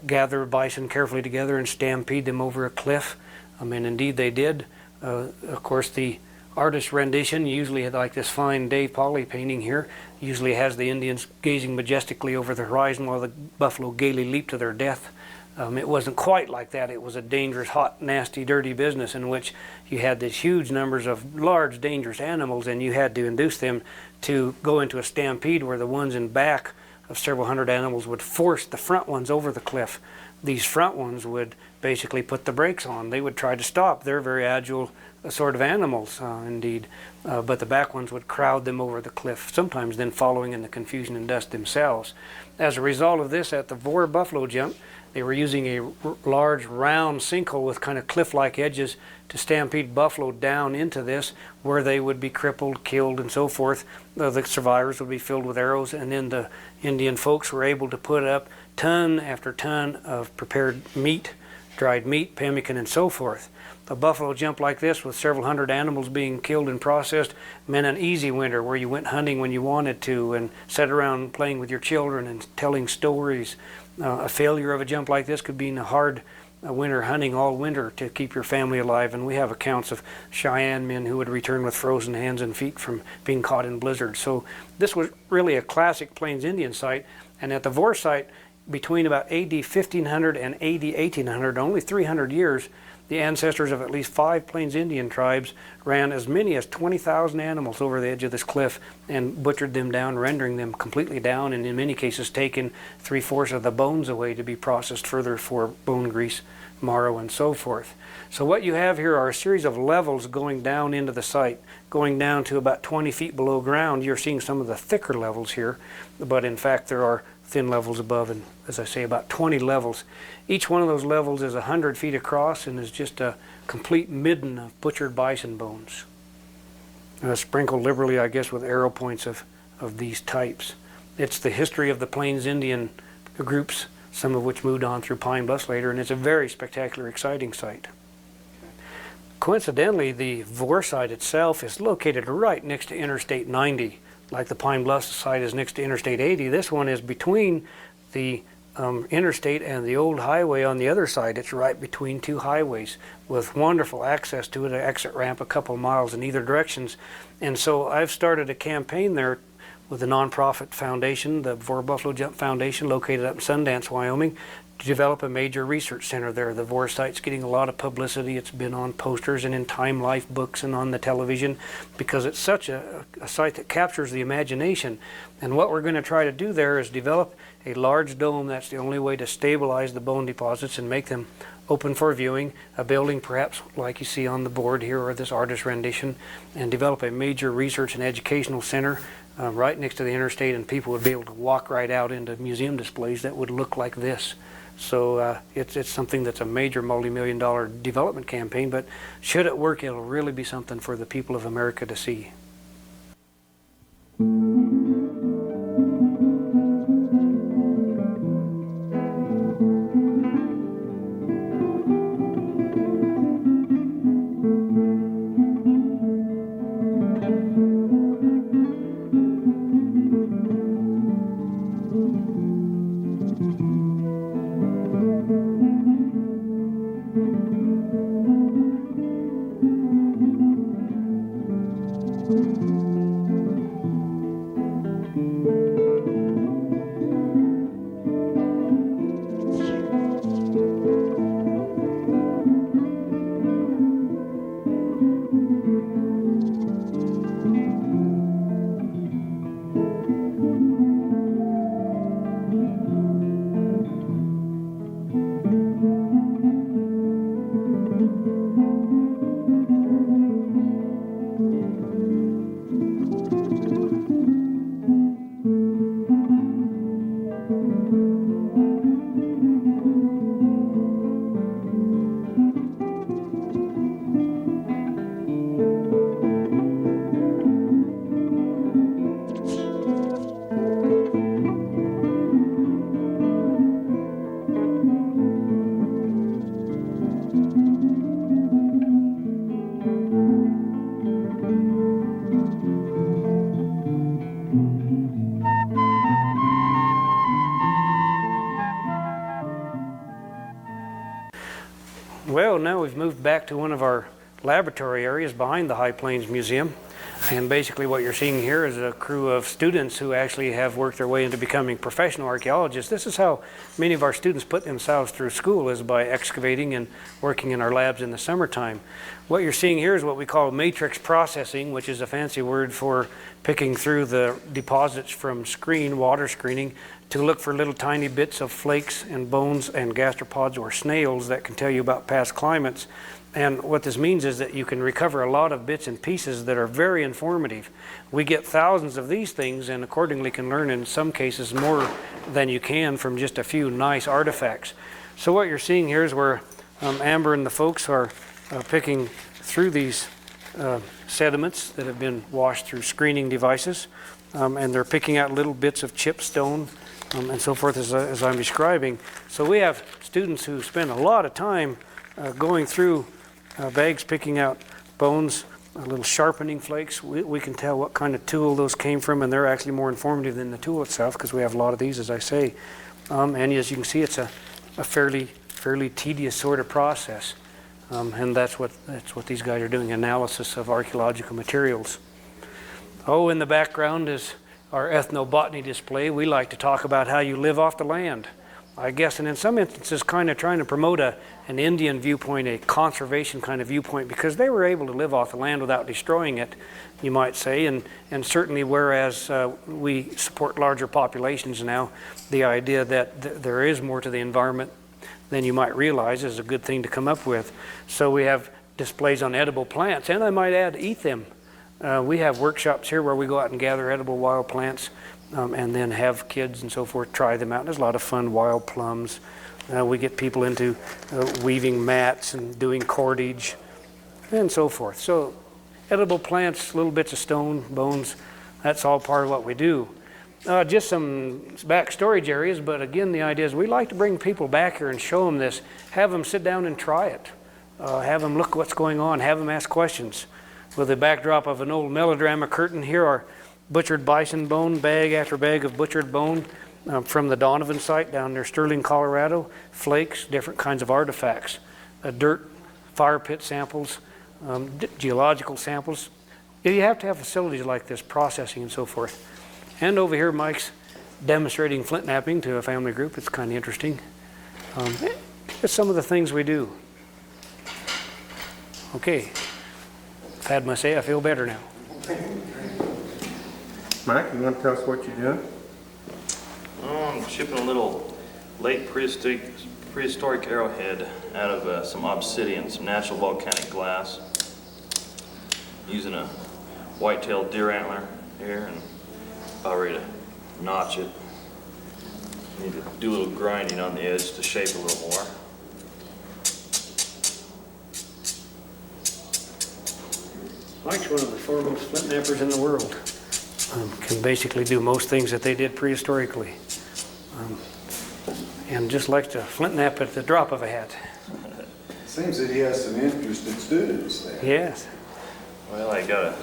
gather bison carefully together and stampede them over a cliff. And indeed they did. Of course, the artist's rendition, usually like this fine Dave Pauly painting here, usually has the Indians gazing majestically over the horizon while the buffalo gaily leap to their death. It wasn't quite like that. It was a dangerous, hot, nasty, dirty business in which you had these huge numbers of large, dangerous animals, and you had to induce them to go into a stampede where the ones in back of several hundred animals would force the front ones over the cliff. These front ones would basically put the brakes on. They would try to stop. They're very agile sort of animals, indeed. But the back ones would crowd them over the cliff, sometimes then following in the confusion and dust themselves. As a result of this, at the Vor Buffalo Jump, they were using a large round sinkhole with kind of cliff-like edges to stampede buffalo down into this, where they would be crippled, killed, and so forth. The survivors would be filled with arrows, and then the Indian folks were able to put up ton after ton of prepared meat, dried meat, pemmican, and so forth. A buffalo jump like this, with several hundred animals being killed and processed, meant an easy winter where you went hunting when you wanted to and sat around playing with your children and telling stories. A failure of a jump like this could mean a hard winter hunting all winter to keep your family alive, and we have accounts of Cheyenne men who would return with frozen hands and feet from being caught in blizzards. So this was really a classic Plains Indian site, and at the Vor site, between about AD 1500 and AD 1800, only 300 years, the ancestors of at least 5 Plains Indian tribes ran as many as 20,000 animals over the edge of this cliff and butchered them down, rendering them completely down, and in many cases taken 3/4 of the bones away to be processed further for bone grease, marrow, and so forth. So what you have here are a series of levels going down into the site, going down to about 20 feet below ground. You're seeing some of the thicker levels here, but in fact there are thin levels above, and as I say, about 20 levels. Each one of those levels is 100 feet across and is just a complete midden of butchered bison bones. Sprinkled liberally, I guess, with arrow points of these types. It's the history of the Plains Indian groups, some of which moved on through Pine Bluff later, and it's a very spectacular, exciting site. Coincidentally, the Vor site itself is located right next to Interstate 90. Like the Pine Bluff site is next to Interstate 80, this one is between the interstate and the old highway on the other side. It's right between 2 highways with wonderful access to it, an exit ramp a couple of miles in either directions. And so I've started a campaign there with a nonprofit foundation, the Vor Buffalo Jump Foundation, located up in Sundance, Wyoming, to develop a major research center there. The Vor site's getting a lot of publicity. It's been on posters and in Time Life books and on the television because it's such a site that captures the imagination. And what we're going to try to do there is develop a large dome. That's the only way to stabilize the bone deposits and make them open for viewing, a building perhaps like you see on the board here or this artist rendition, and develop a major research and educational center right next to the interstate, and people would be able to walk right out into museum displays that would look like this. So it's something that's a major multi-million-dollar development campaign, but should it work, it'll really be something for the people of America to see. Well, now we've moved back to one of our laboratory areas behind the High Plains Museum. And basically what you're seeing here is a crew of students who actually have worked their way into becoming professional archaeologists. This is how many of our students put themselves through school, is by excavating and working in our labs in the summertime. What you're seeing here is what we call matrix processing, which is a fancy word for picking through the deposits from water screening, to look for little tiny bits of flakes and bones and gastropods or snails that can tell you about past climates. And what this means is that you can recover a lot of bits and pieces that are very informative. We get thousands of these things and accordingly can learn in some cases more than you can from just a few nice artifacts. So what you're seeing here is where Amber and the folks are picking through these sediments that have been washed through screening devices, and they're picking out little bits of chip stone and so forth as I'm describing. So we have students who spend a lot of time going through bags, picking out bones, little sharpening flakes. We can tell what kind of tool those came from, and they're actually more informative than the tool itself because we have a lot of these, as I say. And as you can see, it's a fairly tedious sort of process. And that's what these guys are doing, analysis of archaeological materials. Oh, in the background is our ethnobotany display. We like to talk about how you live off the land, I guess, and in some instances kind of trying to promote an Indian viewpoint, a conservation kind of viewpoint, because they were able to live off the land without destroying it, you might say, and certainly whereas we support larger populations now, the idea that there is more to the environment than you might realize is a good thing to come up with. So we have displays on edible plants, and I might add, eat them. We have workshops here where we go out and gather edible wild plants and then have kids and so forth try them out. There's a lot of fun, wild plums. We get people into weaving mats and doing cordage and so forth. So edible plants, little bits of stone, bones, that's all part of what we do. Just some back storage areas, but again, the idea is we like to bring people back here and show them this, have them sit down and try it, have them look what's going on, have them ask questions. With the backdrop of an old melodrama curtain, here are butchered bison bone, bag after bag of butchered bone from the Donovan site down near Sterling, Colorado, flakes, different kinds of artifacts, dirt, fire pit samples, geological samples. You have to have facilities like this, processing and so forth. And over here, Mike's demonstrating flint knapping to a family group. It's kind of interesting. It's some of the things we do. Okay, I've had my say. I feel better now. Mike, you want to tell us what you're doing? I'm shipping a little late prehistoric arrowhead out of some obsidian, some natural volcanic glass, using a white-tailed deer antler here, and about ready to notch it. Need to do a little grinding on the edge to shape a little more. Mike's one of the foremost flint knappers in the world. Can basically do most things that they did prehistorically. And just likes to flint knap at the drop of a hat. Seems that he has some interested students there. Yes. Well, I got a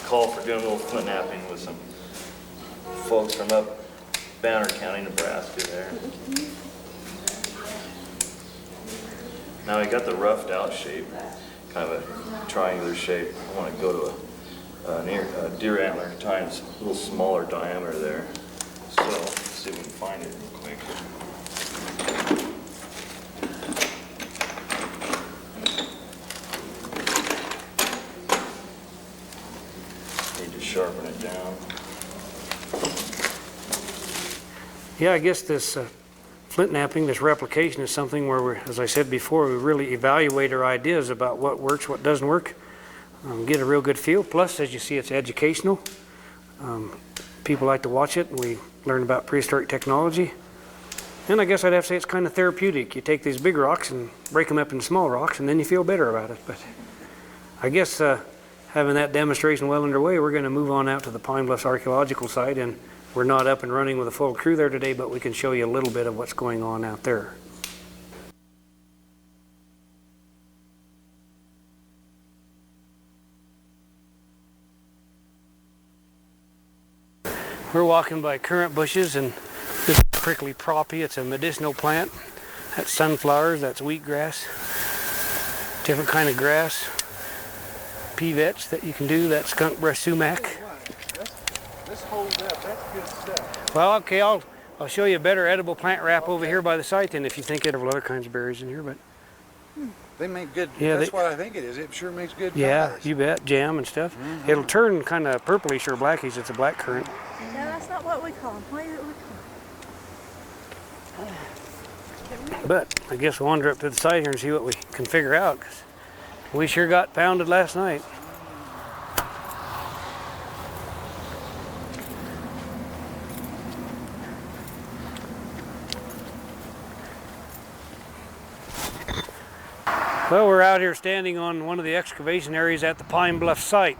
call for doing a little flint knapping with some folks from up Banner County, Nebraska there. Now I got the roughed out shape, kind of a triangular shape. I want to go to a deer antler times a little smaller diameter there. So let's see if we can find it real quick. Need to sharpen it down. Yeah, I guess this flint knapping, this replication is something where, as I said before, we really evaluate our ideas about what works, what doesn't work, get a real good feel. Plus, as you see, it's educational. People like to watch it, and we learn about prehistoric technology. And I guess I'd have to say it's kind of therapeutic. You take these big rocks and break them up into small rocks, and then you feel better about it. But I guess having that demonstration well underway, we're going to move on out to the Pine Bluffs Archaeological Site, and we're not up and running with a full crew there today, but we can show you a little bit of what's going on out there. We're walking by currant bushes, and this is prickly poppy. It's a medicinal plant. That's sunflowers, that's wheatgrass. Different kind of grass. Pea vetch that you can do, that skunk brush sumac. This holds up, that's good stuff. Well, okay, I'll show you a better edible plant wrap over here by the site than if you think there are other kinds of berries in here, but They make good, Yeah, that's they- what I think it is. It sure makes good yeah, pies. you bet, jam and stuff. It'll turn kind of purplish or blackish. It's a black currant. No, that's not what we call them. What is it we call them? But I guess we'll wander up to the site here and see what we can figure out, 'cause we sure got pounded last night. Well, we're out here standing on one of the excavation areas at the Pine Bluff site.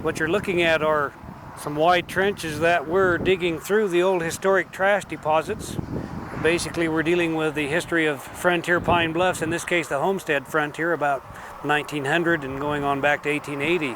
What you're looking at are some wide trenches that we're digging through the old historic trash deposits. Basically, we're dealing with the history of frontier pine bluffs, in this case the homestead frontier, about 1900 and going on back to 1880.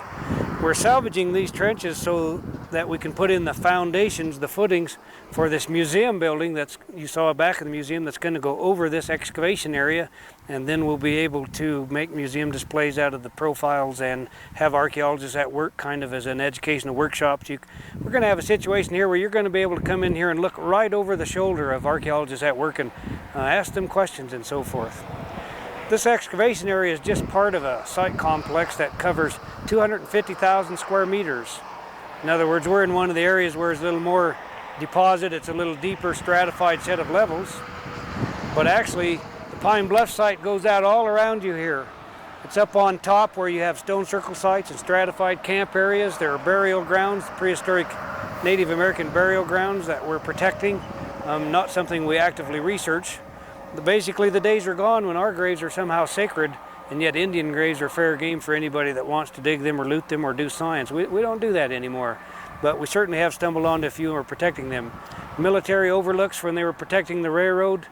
We're salvaging these trenches so that we can put in the foundations, the footings, for this museum building that's, you saw back of the museum, that's going to go over this excavation area, and then we'll be able to make museum displays out of the profiles and have archaeologists at work kind of as an educational workshop. We're going to have a situation here where you're going to be able to come in here and look right over the shoulder of archaeologists at work and ask them questions and so forth. This excavation area is just part of a site complex that covers 250,000 square meters. In other words, we're in one of the areas where it's a little more deposit, it's a little deeper stratified set of levels. But actually, the Pine Bluff site goes out all around you here. It's up on top where you have stone circle sites and stratified camp areas. There are burial grounds, prehistoric Native American burial grounds that we're protecting, not something we actively research. Basically, the days are gone when our graves are somehow sacred, and yet Indian graves are fair game for anybody that wants to dig them or loot them or do science. We don't do that anymore, but we certainly have stumbled onto a few and we're protecting them. Military overlooks when they were protecting the railroad.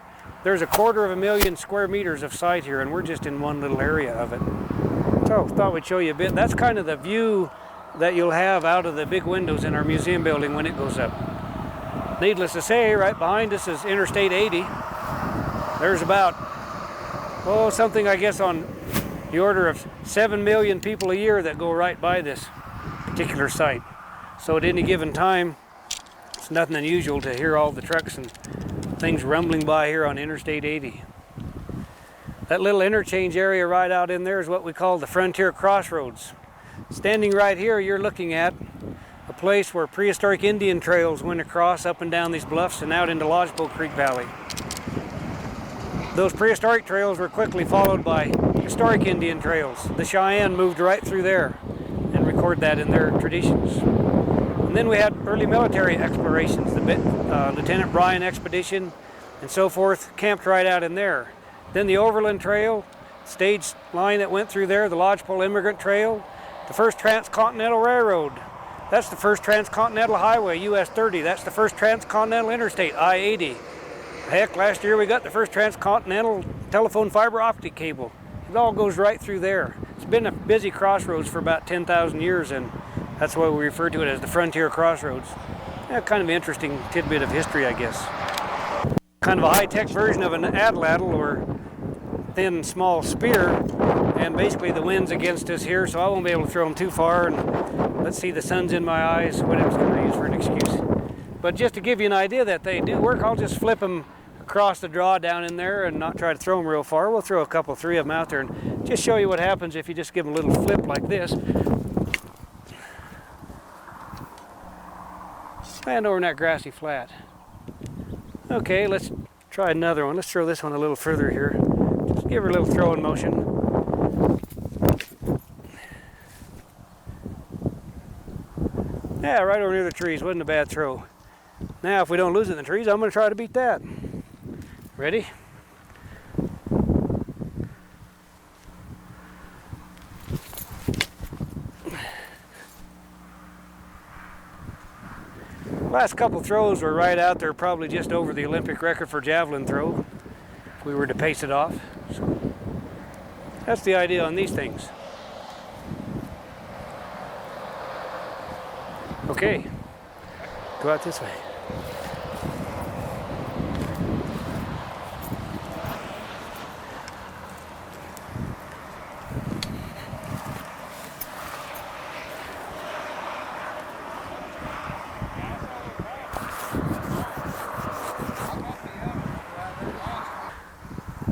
There's 250,000 square meters of site here, and we're just in one little area of it. So, thought we'd show you a bit. That's kind of the view that you'll have out of the big windows in our museum building when it goes up. Needless to say, right behind us is Interstate 80. There's about, something I guess on the order of 7 million people a year that go right by this particular site. So at any given time, it's nothing unusual to hear all the trucks and things rumbling by here on Interstate 80. That little interchange area right out in there is what we call the Frontier Crossroads. Standing right here, you're looking at a place where prehistoric Indian trails went across up and down these bluffs and out into Lodgepole Creek Valley. Those prehistoric trails were quickly followed by historic Indian trails. The Cheyenne moved right through there and record that in their traditions. And then we had early military explorations, the Lieutenant Bryan expedition and so forth, camped right out in there. Then the Overland Trail, stage line that went through there, the Lodgepole Immigrant Trail, the first transcontinental railroad. That's the first transcontinental highway, US 30. That's the first transcontinental interstate, I-80. Heck, last year we got the first transcontinental telephone fiber optic cable. It all goes right through there. It's been a busy crossroads for about 10,000 years, and that's why we refer to it as the Frontier Crossroads. Yeah, kind of an interesting tidbit of history, I guess. Kind of a high-tech version of an atlatl, or thin, small spear, and basically the wind's against us here, so I won't be able to throw them too far, and let's see, the sun's in my eyes, what else can I use for an excuse? But just to give you an idea that they do work, I'll just flip them across the draw down in there and not try to throw them real far. We'll throw a couple, 3 of them out there and just show you what happens if you just give them a little flip like this. Land over in that grassy flat. Okay, let's try another one. Let's throw this one a little further here. Just give her a little throwing motion. Yeah, right over near the trees. Wasn't a bad throw. Now, if we don't lose it in the trees, I'm going to try to beat that. Ready? Last couple throws were right out there, probably just over the Olympic record for javelin throw, if we were to pace it off. So that's the idea on these things. Okay, go out this way.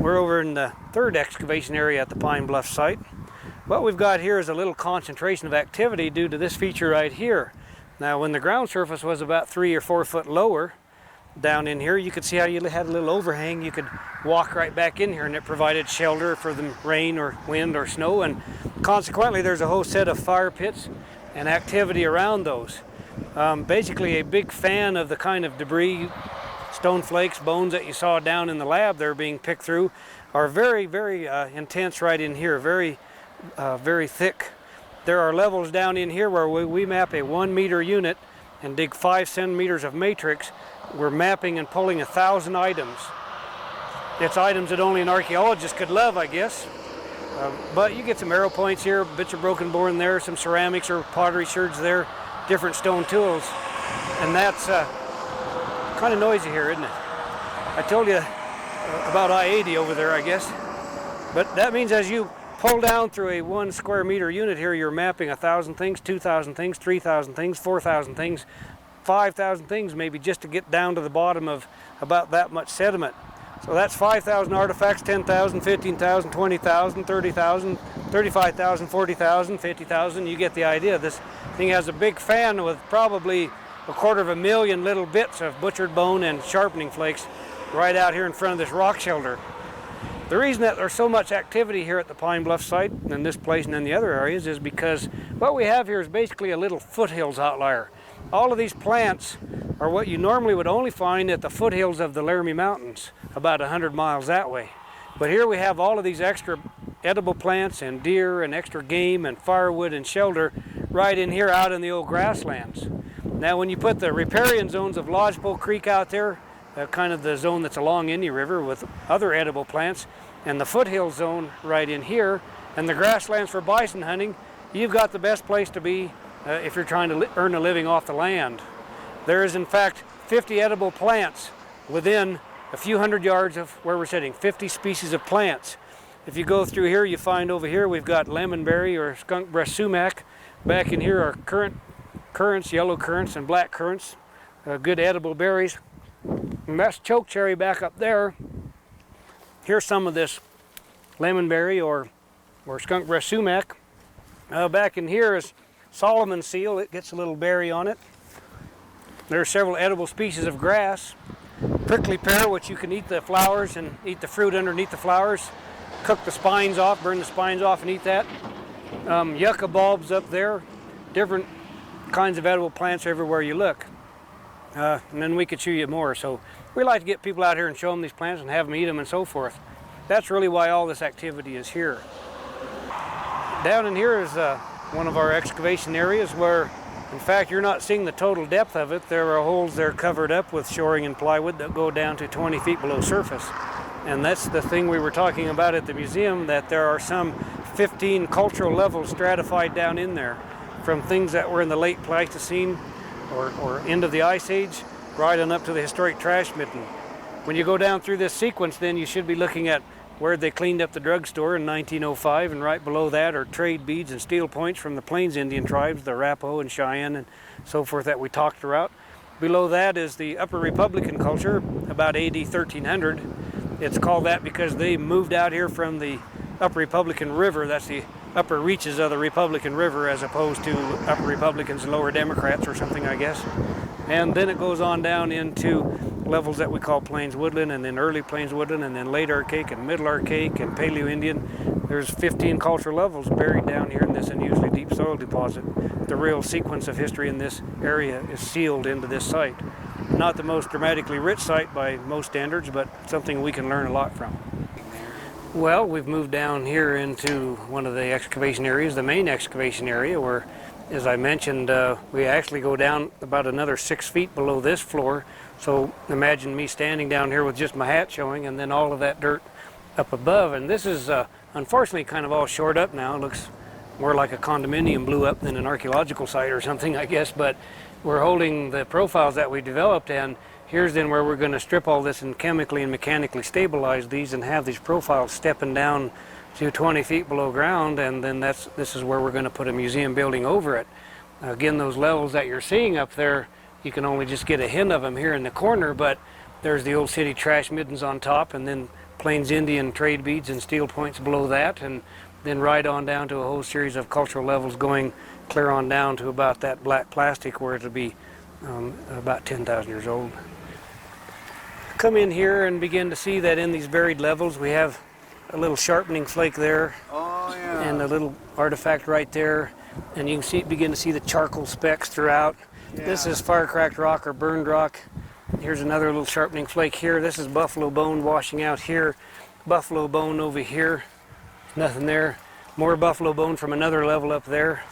We're over in the third excavation area at the Pine Bluff site. What we've got here is a little concentration of activity due to this feature right here. Now, when the ground surface was about 3 or 4 foot lower down in here, you could see how you had a little overhang. You could walk right back in here and it provided shelter for the rain or wind or snow, and consequently there's a whole set of fire pits and activity around those. Basically a big fan of the kind of debris, stone flakes, bones that you saw down in the lab there being picked through are very, very intense right in here, very thick. There are levels down in here where we map a 1 meter unit and dig 5 centimeters of matrix. We're mapping and pulling 1,000 items. It's items that only an archaeologist could love, I guess. But you get some arrow points here, bits of broken bone there, some ceramics or pottery sherds there, different stone tools. And that's kind of noisy here, isn't it? I told you about I-80 over there, I guess. But that means as you pull down through a 1 square meter unit here, you're mapping 1,000 things, 2,000 things, 3,000 things, 4,000 things, 5,000 things maybe, just to get down to the bottom of about that much sediment. So that's 5,000 artifacts, 10,000, 15,000, 20,000, 30,000, 35,000, 40,000, 50,000. You get the idea. This thing has a big fan with probably 250,000 little bits of butchered bone and sharpening flakes right out here in front of this rock shelter. The reason that there's so much activity here at the Pine Bluff site, in this place and in the other areas, is because what we have here is basically a little foothills outlier. All of these plants are what you normally would only find at the foothills of the Laramie Mountains, about 100 miles that way. But here we have all of these extra edible plants and deer and extra game and firewood and shelter right in here out in the old grasslands. Now when you put the riparian zones of Lodgepole Creek out there, kind of the zone that's along Indian River with other edible plants, and the foothill zone right in here, and the grasslands for bison hunting, you've got the best place to be if you're trying to earn a living off the land. There is in fact 50 edible plants within a few hundred yards of where we're sitting, 50 species of plants. If you go through here, you find over here we've got lemonberry or skunk breast sumac. Back in here are currants, yellow currants and black currants, good edible berries. And that's chokecherry back up there. Here's some of this lemonberry or skunk breast sumac. Back in here is Solomon seal. It gets a little berry on it. There are several edible species of grass. Prickly pear, which you can eat the flowers and eat the fruit underneath the flowers. Cook the spines off, burn the spines off and eat that. Yucca bulbs up there. Different kinds of edible plants everywhere you look. And then we could show you more. So we like to get people out here and show them these plants and have them eat them and so forth. That's really why all this activity is here. Down in here is one of our excavation areas where, in fact, you're not seeing the total depth of it. There are holes there covered up with shoring and plywood that go down to 20 feet below surface. And that's the thing we were talking about at the museum, that there are some 15 cultural levels stratified down in there, from things that were in the late Pleistocene or end of the Ice Age, right on up to the historic trash mitten. When you go down through this sequence, then you should be looking at where they cleaned up the drugstore in 1905, and right below that are trade beads and steel points from the Plains Indian tribes, the Arapaho and Cheyenne and so forth that we talked about. Below that is the Upper Republican culture, about AD 1300. It's called that because they moved out here from the Upper Republican River. That's the upper reaches of the Republican River, as opposed to Upper Republicans and Lower Democrats or something, I guess. And then it goes on down into levels that we call Plains Woodland, and then Early Plains Woodland, and then Late Archaic and Middle Archaic and Paleo-Indian. There's 15 cultural levels buried down here in this unusually deep soil deposit. The real sequence of history in this area is sealed into this site. Not the most dramatically rich site by most standards, but something we can learn a lot from. Well, we've moved down here into one of the excavation areas, the main excavation area, where, as I mentioned, we actually go down about another 6 feet below this floor. So imagine me standing down here with just my hat showing and then all of that dirt up above. And this is unfortunately kind of all shored up now. It looks more like a condominium blew up than an archaeological site or something, I guess. But we're holding the profiles that we developed, and here's then where we're going to strip all this and chemically and mechanically stabilize these and have these profiles stepping down to 20 feet below ground, and then this is where we're going to put a museum building over it. Again, those levels that you're seeing up there, you can only just get a hint of them here in the corner, but there's the old city trash middens on top, and then Plains Indian trade beads and steel points below that, and then right on down to a whole series of cultural levels going clear on down to about that black plastic where it'll be about 10,000 years old. Come in here and begin to see that in these varied levels we have a little sharpening flake there Oh, yeah. and a little artifact right there, and you can begin to see the charcoal specks throughout. This is fire-cracked rock or burned rock. Here's another little sharpening flake here. This is buffalo bone washing out here. Buffalo bone over here. Nothing there. More buffalo bone from another level up there.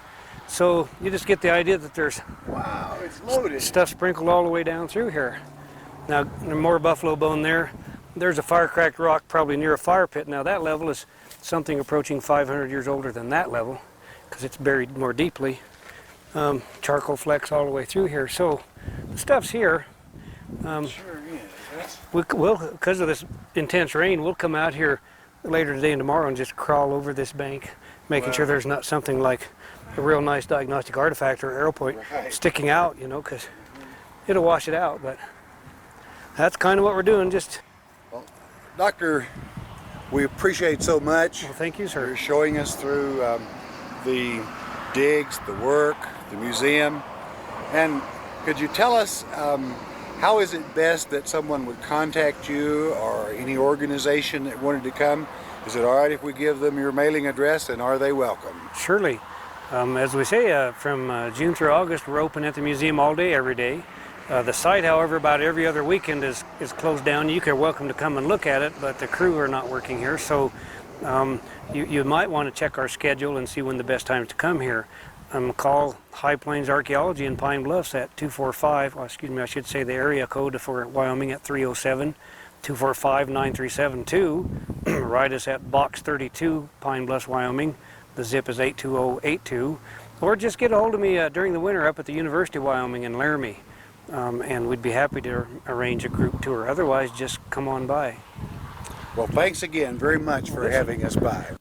So you just get the idea that there's Wow, it's loaded. stuff sprinkled all the way down through here. Now, there's more buffalo bone there. There's a fire-cracked rock probably near a fire pit. Now that level is something approaching 500 years older than that level because it's buried more deeply. Charcoal flecks all the way through here. So the stuff's here. Sure is. Because of this intense rain, we'll come out here later today and tomorrow and just crawl over this bank, making sure there's not something like a real nice diagnostic artifact or arrow point sticking out, you know, because it'll wash it out. But that's kind of what we're doing. Just Doctor, we appreciate so much. well, thank you, sir. You're showing us through the digs, the work, the museum. And could you tell us how is it best that someone would contact you or any organization that wanted to come? Is it all right if we give them your mailing address, and are they welcome? Surely. As we say, from June through August, we're open at the museum all day, every day. The site, however, about every other weekend is closed down. You are welcome to come and look at it, but the crew are not working here. So you might want to check our schedule and see when the best time is to come here. Call High Plains Archeology in Pine Bluffs at 245, well, excuse me, I should say the area code for Wyoming at 307-245-9372. Write us at Box 32, Pine Bluffs, Wyoming. The zip is 82082. Or just get a hold of me during the winter up at the University of Wyoming in Laramie. And we'd be happy to arrange a group tour. Otherwise, just come on by. Well, thanks again very much for having us by.